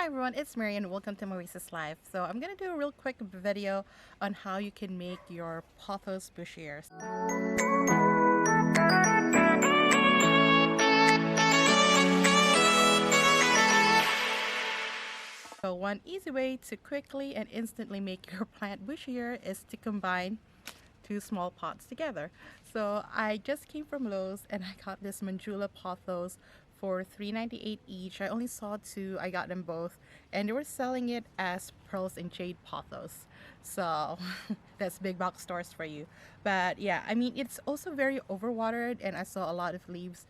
Hi everyone, it's Mary and welcome to Maurice's Life. So I'm going to do a real quick video on how you can make your pothos bushiers. So one easy way to quickly and instantly make your plant bushier is to combine two small pots together. So I just came from Lowe's and I got this manjula pothos for $3.98 each. I only saw two, I got them both, and they were selling it as pearls and jade pothos. So that's big box stores for you. But yeah, I mean, it's also very overwatered, and I saw a lot of leaves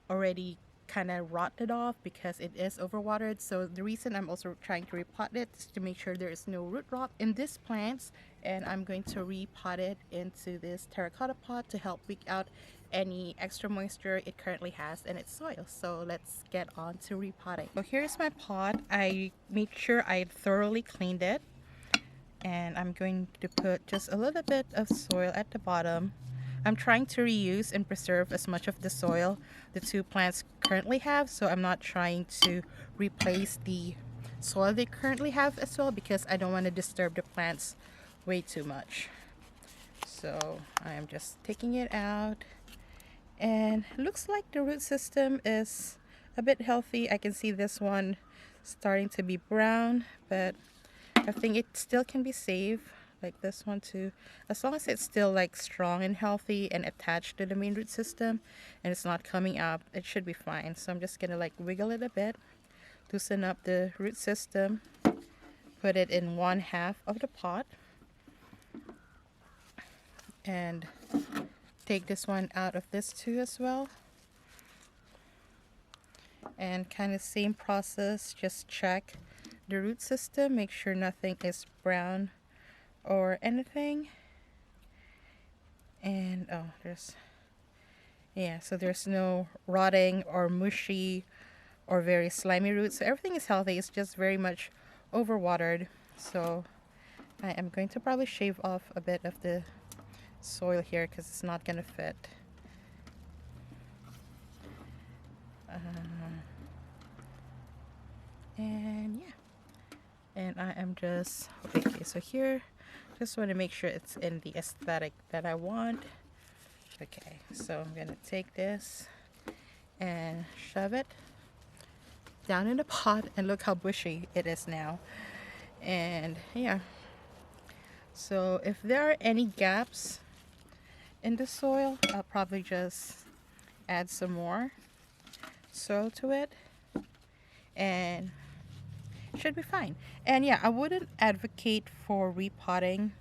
already kind of rotted off because it is overwatered. So the reason I'm also trying to repot it is to make sure there is no root rot in these plants, and I'm going to repot it into this terracotta pot to help leak out any extra moisture it currently has in its soil. So let's get on to repotting. So here's my pot. I made sure I thoroughly cleaned it, and I'm going to put just a little bit of soil at the bottom. I'm trying to reuse and preserve as much of the soil the two plants currently have, so I'm not trying to replace the soil they currently have as well, because I don't want to disturb the plants way too much. So I am just taking it out, and it looks like the root system is a bit healthy. I can see this one starting to be brown, but I think it still can be saved, like this one too, as long as it's still like strong and healthy and attached to the main root system and it's not coming up, it should be fine. So I'm just gonna like wiggle it a bit, loosen up the root system, put it in 1/2 of the pot, and take this one out of this too as well. And kind of same process, just check the root system, make sure nothing is brown or anything. And so there's no rotting or mushy or very slimy roots, so everything is healthy. It's just very much overwatered. So I am going to probably shave off a bit of the soil here because it's not gonna fit. And yeah, and I am just okay, so here just want to make sure it's in the aesthetic that I want. Okay, so I'm gonna take this and shove it down in the pot, and look how bushy it is now. And yeah, so if there are any gaps in the soil, I'll probably just add some more soil to it, and should be fine. And yeah, I wouldn't advocate for repotting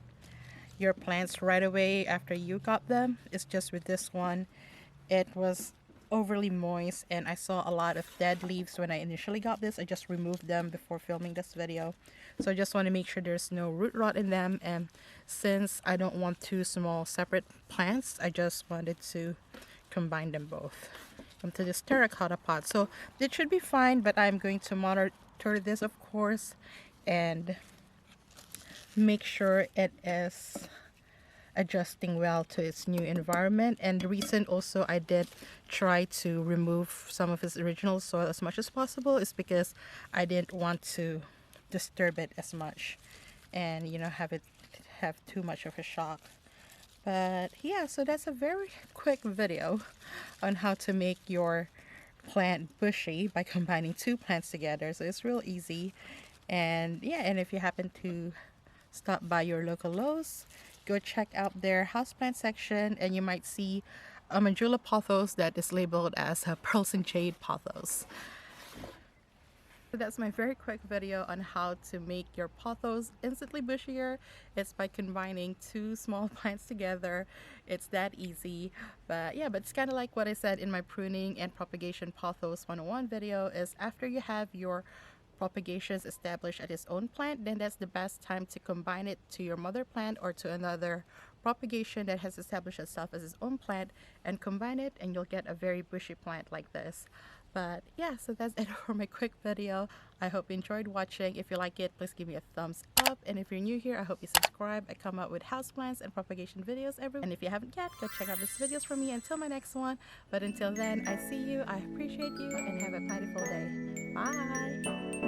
your plants right away after you got them. It's just with this one, it was overly moist and I saw a lot of dead leaves when I initially got this. I just removed them before filming this video, so I just want to make sure there's no root rot in them. And since I don't want two small separate plants, I just wanted to combine them both into this terracotta pot. So it should be fine, but I'm going to monitor this, of course, and make sure it is adjusting well to its new environment. And the reason also I did try to remove some of its original soil as much as possible is because I didn't want to disturb it as much and, you know, have too much of a shock. But yeah, so that's a very quick video on how to make your plant bushy by combining two plants together. So it's real easy. And yeah, and if you happen to stop by your local Lowe's, go check out their houseplant section and you might see a manjula pothos that is labeled as a pearls and jade pothos. So that's my very quick video on how to make your pothos instantly bushier. It's by combining two small plants together. It's that easy. But yeah, but it's kind of like what I said in my pruning and propagation pothos 101 video, is after you have your propagations established at its own plant, then that's the best time to combine it to your mother plant or to another propagation that has established itself as its own plant, and combine it and you'll get a very bushy plant like this. But yeah, so that's it for my quick video. I hope you enjoyed watching. If you like it, please give me a thumbs up, and if you're new here, I hope you subscribe. I come out with houseplants and propagation videos every week, and if you haven't yet, go check out these videos from me until my next one. But until then, I see you, I appreciate you, and have a plentiful day. Bye.